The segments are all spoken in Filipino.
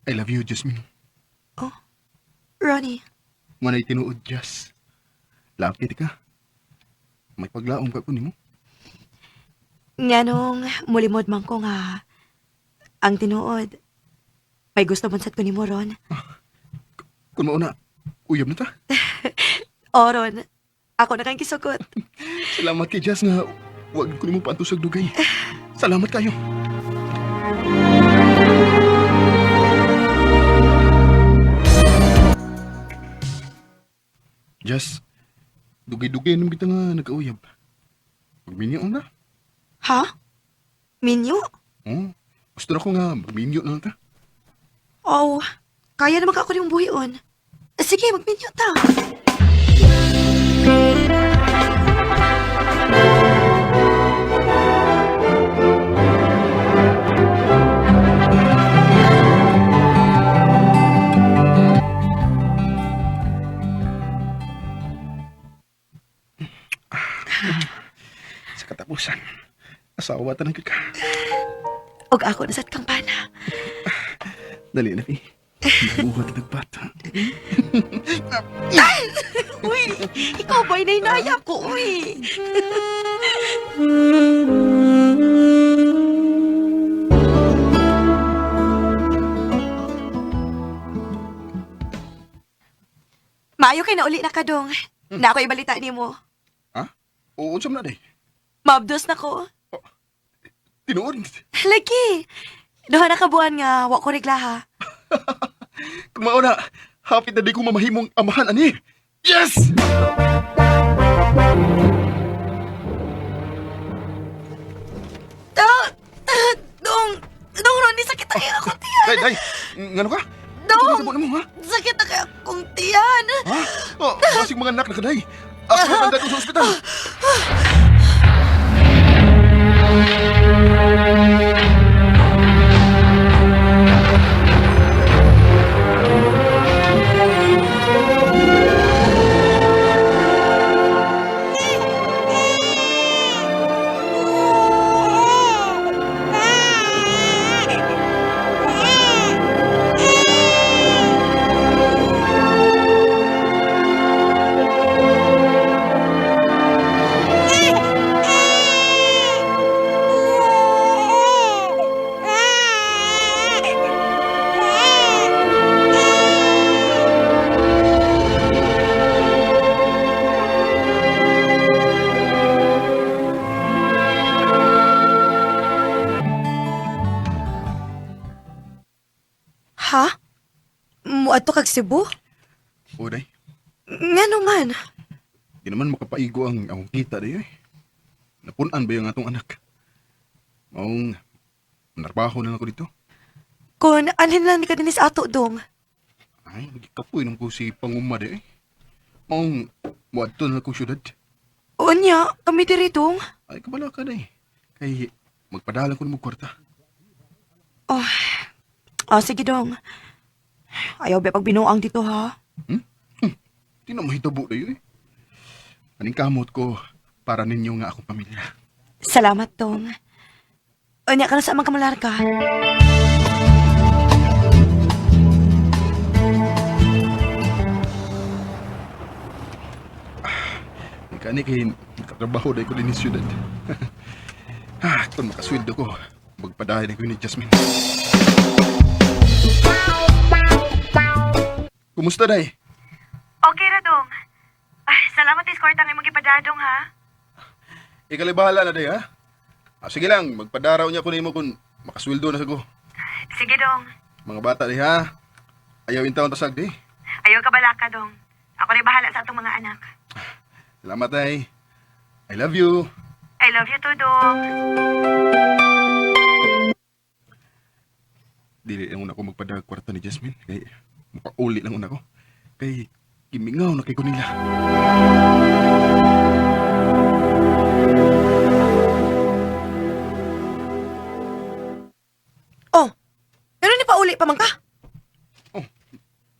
I love you, Jasmine. Oh, Ronnie. Manay tinuod, Jas. Lakit ka. May paglaom ka ko nimo. Nga nung mulimod man ko nga, ang tinuod, may gusto mansat ko ni mo, Ron. Kung mauna, uyab na ta. O, Ron, ako na kang kisugot. Salamat kay Jas nga wag ko nimo paantos og dugay. Salamat kayo. Jas, dugay-dugay nung kita nga nagkauyab. Magminyo na. Ha? Minyo? Oh, gusto na ko nga magminyo na ta. Oh, kaya naman ka ako yung buhion. Sige, magminyo ta. Sa katapusan, asawa ta ng ka. Og ako nasat kang pana. Dali na, eh. Nabuhat nagpata. Uy, ikaw ba'y nainaya ko, uy? Maayo kay nauli na ka, dong. Na ako ibalita ni mo. Ha? Oo, saan na, day? Mabdos na ko. Tinuod. Lagi. Duha na kabuan nga, wa ko regla ha. Kung mauna, happy na di ko mamahimong amahan, ani. Yes! Dong, Ronnie, sakit na kaya akong tiyan. Day, ngano ka? Dong! Ano mo ha? Sakit na kaya akong tiyan. Ha? Oh, basig mga anak na ka, day. Ako na nandad ko sa ospital. Ha? Muadto kag Cebu? O, day. Ngano man? Di naman makapaigo ang akong kita, day, eh. Napunan ba yung atong anak? Maong, narbaho na lang ko dito. Kung anhin lang ni ka dinis ato, dong. Ay, nagkapoy nung ko si Panguma, day, eh. Maong, muadto na lang ko syudad. Unya, kami diri, dong. Ay, kabala ka, day. Kay, magpadala ko ng kwarta. Sige, dong. Ayaw ba pag binuang dito, ha? Di na mahitabo na yun, eh. Aning kamot ko para ninyo nga akong pamilya. Salamat, dong. Unya ka na sa amang kamalar ka. Kani kay nakatrabaho dahil ko din sa syudad. Kung makasweldo ko, magpadahay na ko ni Jasmine. Kumusta, day? Okay ra, dong. Ay, salamat, escort ang imong gipadadong, ha? Ikali bahala na, day, ha? Sige lang, magpadaraw niya ko nimo kung makasweldo na sa ko. Sige, dong. Mga bata, day, ha? Ayaw yung taon tasag, day. Ayaw ka balaka, dong. Ako rin bahala sa atong mga anak. Salamat, day. I love you. I love you too, dong. Dili lang una ko magpadag kwarta ni Jasmine. Kay mapauli lang una ko. Kay gimingaw na kay ko nila. Oh, pero ni pauli pa man ka? Oh,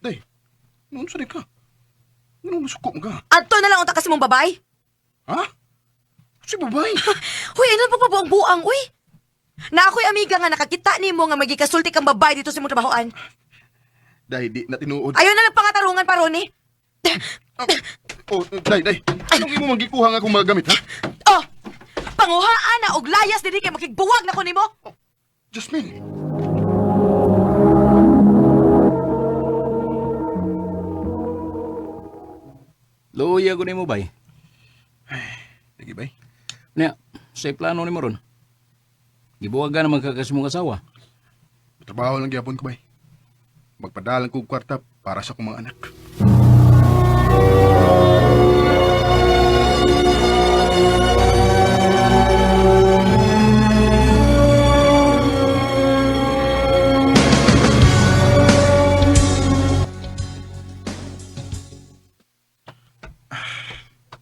day. Noon sa ka? Noon masuko mo ka? Adto na lang unta kasi mong babay. Ha? Si babay? Huy, ano pa buang-buang, uy? Na ako'y amiga nga nakakita ni mo nga magikasulti kang babay dito sa mong trabahoan. Day, di na tinuod. Ayaw na lang pangatarungan pa, Ronnie. Oh, day. Anong imo magikuha nga akong mga gamit, ha? Oh, panguhaan na og layas dili kay makigbuwag na ko nimo. Jasmine! Luya ko nimo bay. Lagi bay. Nya, say plano nimo ron. Gibuwag ka na magkakasimong asawa. Trabaho lang gyapon ko bay. Magpadalan ko og kwarta para sa akong mga anak.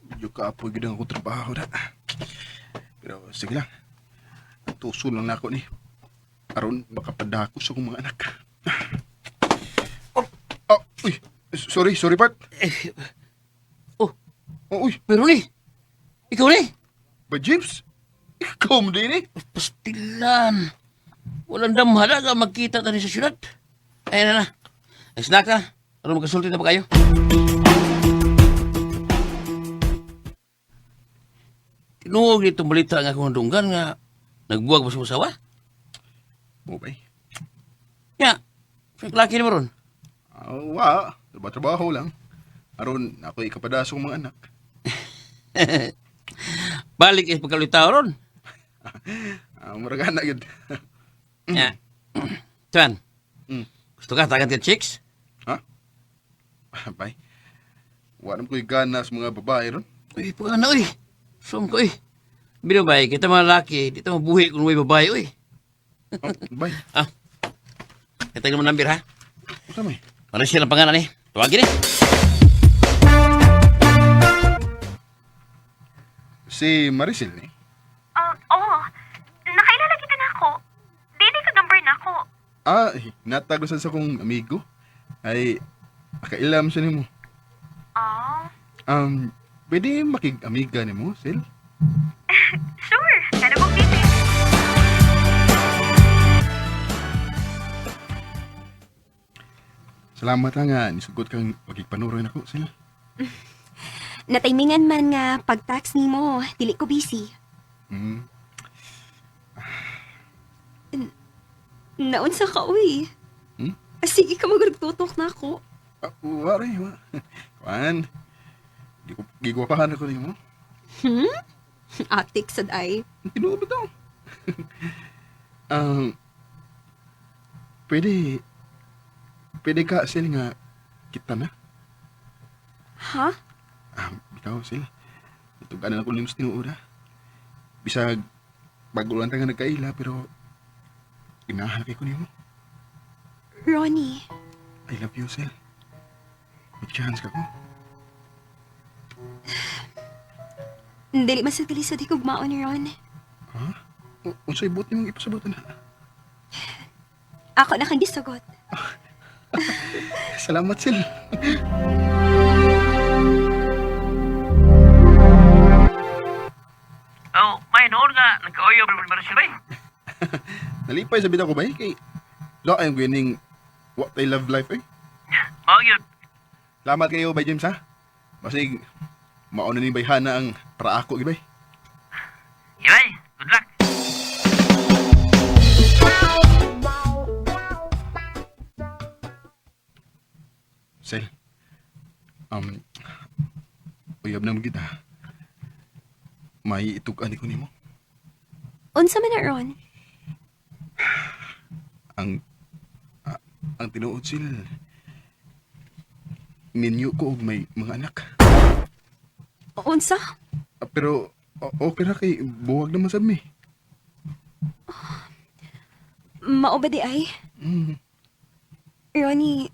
Medyo kaapoy gid ang akong trabaho na. Pero sige lang. Tuso lang na ako ni. Aron makapadako sa akong mga anak. Uy. Sorry, Pat. Oh, Uy, pero ni. Ikaw ni. ba James? Ikaw mo din eh. Pastilan. Walang damhala ka magkita tani sa syudad. Ayun na. Snack na. Ano magkasulti na ba kayo? Tinuog nitong balita nga akong dunggan nga nagbuwag mo sa usawa. Mo bay. Nya, laki naman ron. Trabaho lang. Aron ako ikapada sa akong mga anak. Balik is pagkalitaw ron. Muragan na yun. Nya. Tuan, Mm. gusto ka tagan ka chicks? Bay. Wala ko gana sa mga babae ron. Uy, pagana, uy. Sum ko, uy. Bino ba, kita mga laki, dito mabuhi kung may babae, uy. Bay. Kita naman nambir, ha? Tama eh. Ano siya ng pangalan, eh? Tuwagin, eh. Si Maricel ni. Oo. Nakailala kita na ako. Dili ka number na ako. Natagusan sa kong amigo. Ay, makailam siya ni mo. Pwede makig-amiga ni mo, Sil? Sure. Kano kong busy. Salamat lang nga, nisugot kang magigpanuroy na ko, Sil. Natimingan man nga pag-tax nimo, dili ko busy. Hmm. Naunsa ka, uy. Hmm? Sige ka magtutok na ako. Wari, wa. Kuan. Gigwapahan ako ni mo. Atik sad ay. Tinuod daw. Pwede ka, Sil, nga kita na. Ha? Ikaw, Sil. Ito ka na ako limos tinuod, ha. Bisag, bago lang tayo nagkaila, pero inahalaki ko niyo mo. Ronnie, I love you, Sil. May chance ka ko. dili masagili sa di kugmaon ni Ron. Ha? Unsay buot nimong ipasabutan na. Ako na kang gisugot. Salamat, Sil. Oh, may noon nga, nagka-oyo ba naman siya, bay? Nalipay sa bida ko ba eh? Kay, lo ayong winning What I Love Life eh. Oh, yun. Salamat kayo, Bay James, ha? Masig, mauna ni Bayhana ang para ako, Bay. Yay, good luck. Sel, uyab naman kita. May itugan ko nimo. Unsa man na Ron? Ang tinuod, Sil. Ninyo ko og may mga anak. Unsa? Pero, okay ra kay buwag naman sa mi. Mao ba di ay? Mm. Ronnie,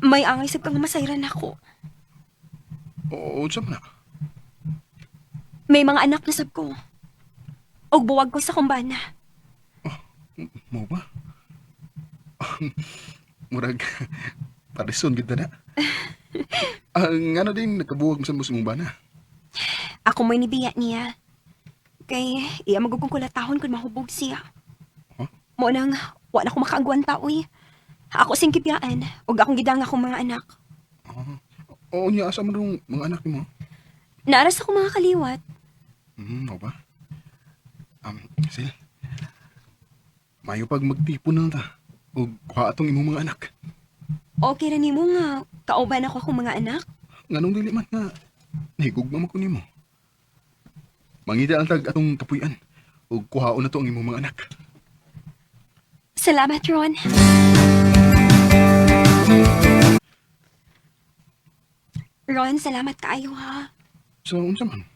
may angay sab kang masayran ako. Oo, sa na. May mga anak na sab ko. Og buwag ko sa kumbana. Mo ba? Murag, parison kita na. Ang ano din, nakabuwag mo sa musong bana. Ako may nibiya niya. Kay iya magugong kulatahon kung mahubog siya. Huh? Mo nang, wala ko makaagwanta, uy. Ako sing kibiyaan, ug akong gidang akong mga anak. Oo niya, asa man rong mga anak ni mo? Naaras ako mga kaliwat. Mo ba? Sil, mayo pag magtipon na ta. O kuha atong imong mga anak. Okay ra nimo nga, kauban ako akong mga anak. Nganong dili man nga, nahigugma mo ko nimo. Mangita ang tag atong kapuyan. O kuhaon na to ang imong mga anak. Salamat, Ron. Ron, salamat kaayo ha. So, unsa man?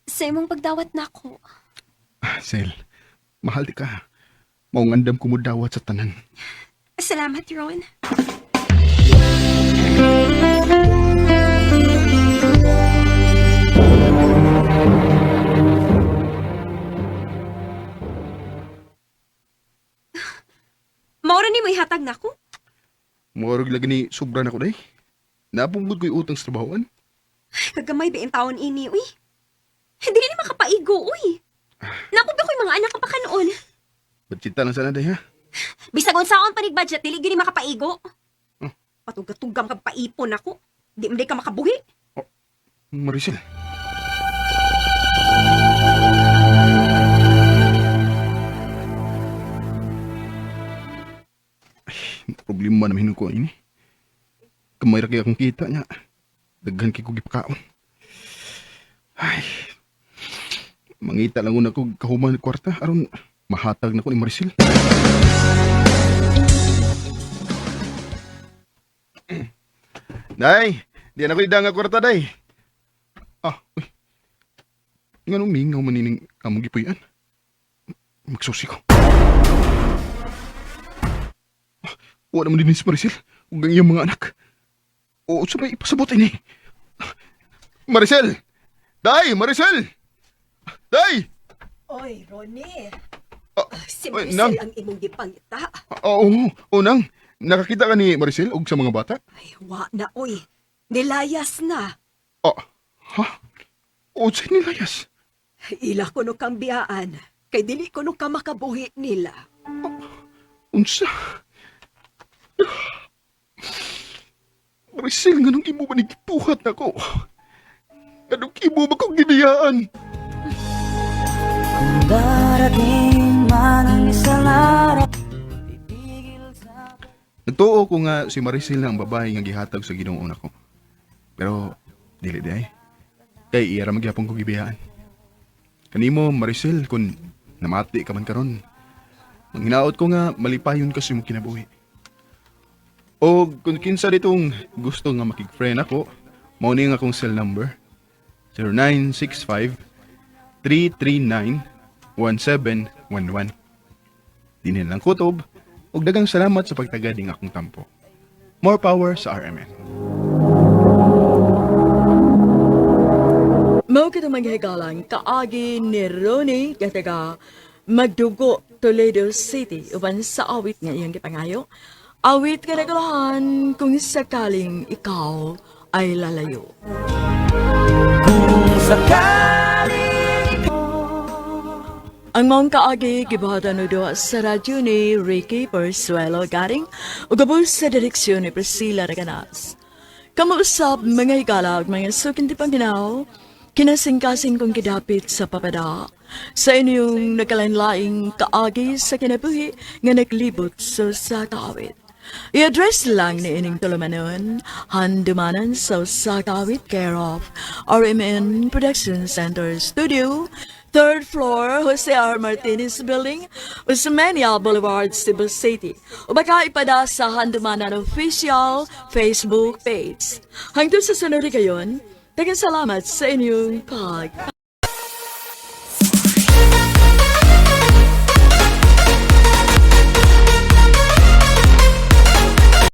Sa imong pagdawat nako. Sil, mahal di ka. Maungandam ko mo dawat sa tanan. Salamat, Ron. Maura ni mo ihatag nako? Morog lagi ni sobra na ko day. Napugod ko'y utang sa trabahoan. Kagamay ba yung taon ini, uy? Hindi na makapaigo, uy. Nakubi ko'y mga anak ka pa kanoon. Batsita lang sana day ha. Bisag unsaon panig-budget, dili gyud ni makapaigo. Patugatugang kag paipon ako. Di man ka makabuhi. Maricel. Ay, problema namin ko ini. Kamay ra kay akong kita niya. Daghan kay ko gipakaon. Ay. Mangita lang una ko kahuman ni kwarta aron mahatag na ko ni Maricel. Day, di na ko idang nga kwarta day. Uy. Nga nung mingaw manining among gipuyan. Magsusi ko. Wala naman din si Maricel. Huwag ang iyong mga anak. O, sa may ipasabot ini. Maricel! Day! Maricel! Day! Oy, Ronnie. Si oy, Maricel Nang. ang imong gipangita. Oo, Nang. Nakakita ka ni Maricel o sa mga bata? Ay, wa na, oy. Nilayas na. Ha? O, sa nilayas? Ila ko no kang biyaan. Kay dili ko no ka makabuhi nila. Unsa? Maricel, nga nung ibo ba nigipuhat na ko? Anong ibo ba kong giniyaan? Nagtuo ko nga si Maricel na ang babae nga gihatag sa Ginoong una ko. Pero, dili di ay. Kay iya ra magyapon ko gibiyaan. Kanimo, Maricel, kung namati ka man karon, manghinaot ko nga malipayon ka sa imong kinabuhi. O kung kinsa ditong gusto nga makig-friend ako, mao ni nga akong cell number 0965-339-1711. Dinin lang kutob, ug dagang salamat sa pagtagading akong tampo. More power sa RMN. Mao kita maghigalang kaagi ni Ronnie kataga magdugo Toledo City uban sa awit nga iyang gipangayo. Awit ka nagalahan kung sakaling ikaw ay lalayo. Ang mong kaagi gibahatan no doa sa radyo ni Ricky Persuelo garing ugabos sa direksyon ni Priscilla Raganas. Kamuusap mga higala ug mga sukin di panginaw, kinasingkasin kong kidapit sa papada sa inyong nagkalain-laing kaagi sa kinabuhi nga naglibot sa kawit. I-address lang ni ining tulumanon, handumanan sa kawit care of RMN Production Center Studio, 3rd floor, Jose R. Martinez Building, Usmania Boulevard, Cebu City. O baka ipada sa handumanan official Facebook page. Hangtod sa sunod kayon, daghang salamat sa inyong pag